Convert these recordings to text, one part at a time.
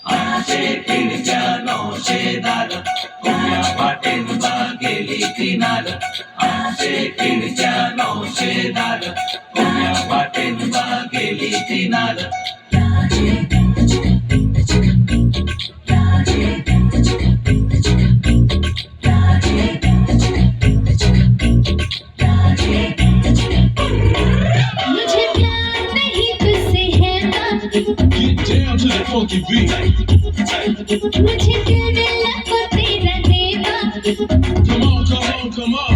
आशे खिडच्या नौशेदार कोण्या वाटेन गेली किनार आशे खिडच्या नौशेदार कोण्या वाटेन गेली किनार Get down to that funky beat. मुझे दिल मिला को तेरा देवा Come on, come on, come on.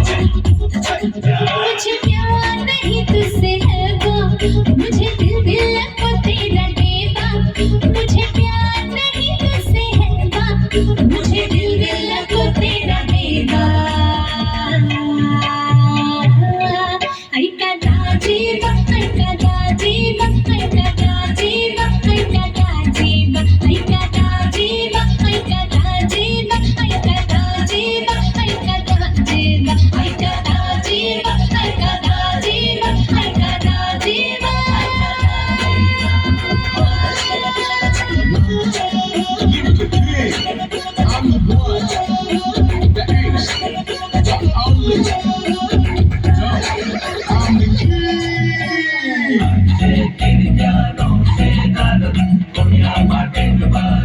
मुझे प्यार नहीं तुझसे है वो मुझे दिल मिला को तेरा देवा मुझे प्यार नहीं तुझसे है वो मुझे दिल मिला को तेरा देवा ऐका दाजीबा ऐका दाजीबा ऐका दाजीबा ऐका दाजीबा ऐका दाजीबा ऐका दाजीबा ऐका दाजीबा ऐका दाजीबा ऐका दाजीबा ऐका दाजीबा ऐका Dajiba Lyrical kid, I'm the one, the ace, the only, I'm the king. आशे खिडच्या नौशेदार कोण्या वाटेन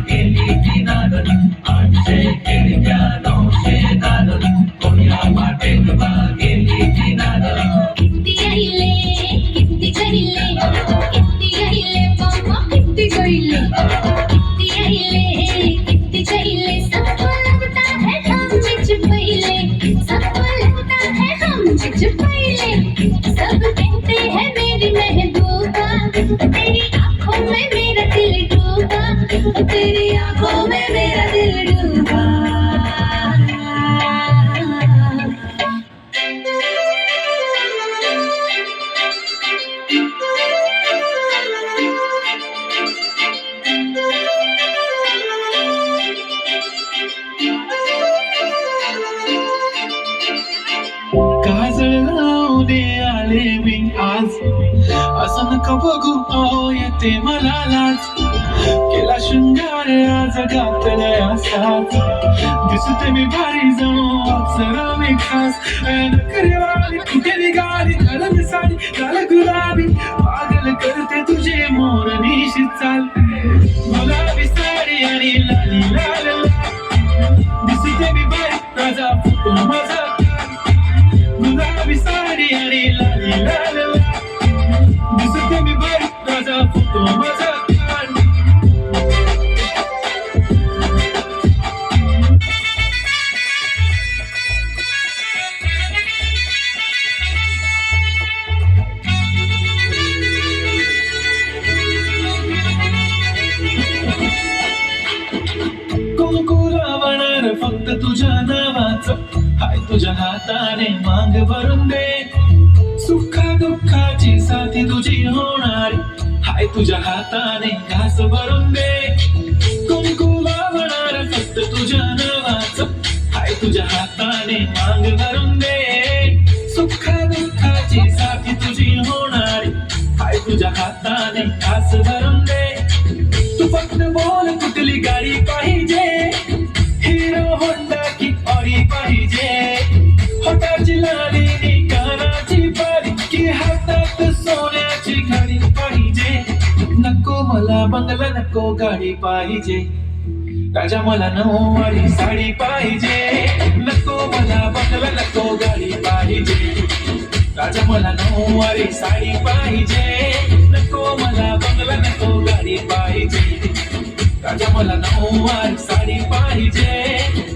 गेली किनार आशे खिडच्या नौशेदार कोण्या वाटेन गेली किनार किती आईले किती कहिले बाबा किती कहिले किती आईले किती कहिले सबको लगता है हम बिच पहिले सबको लगता है हम बिच पहिले सब कहते हैं मेरी महबूबा तेरी आंखों में मेरा दिल डूबा तेरी आंखों में मेरा दिल डूबा काजळ लावणे आले मी आज असं नका बघू अहो येते मला लाज केला शृंगार आज घातलाय साज दिसते मी भारी जाऊन अप्सरा मी खास नकरेवाली कुठे निघाली घालून साडी घाल गुलाबी पागल करते तुझे मोरनीशी चाल गुलाबी साडी आणि लाली लाल दिसते मी भारी ताजा फुटो माझा गुलाबी साडी आणि लाली लाल दिसते मी भारी ताजा फुटो माझा कुंकू लावणार फक्त तुझ्या नावाचं हाय तुझ्या हाताने मांग भरून दे सुखा दुःखाची साथी तुझी होणारी हाय तुझ्या हाताने घास भरून दे कुंकू लावणार फक्त तुझ्या नावाचं हाय तुझ्या हाताने मांग भरून दे सुखा दुःखाची साथी तुझी होणारी हाय तुझ्या हाताने घास भरून दे तू फक्त बोल कुठली गाडी पाहिजे हिरो होंडा की ऑडी पाहिजे होटाची लाली कानाची बारी की हातात सोन्याची घडी पाहिजे नको मला बंगला नको गाडी पाहिजे राजा मला नऊवारी साडी पाहिजे नको मला बंगला नको गाडी पाहिजे राजा मला नऊवारी साडी पाहिजे नको मला बंगला नको गाडी पाहिजे राजा मला नऊवारी साडी पाहिजे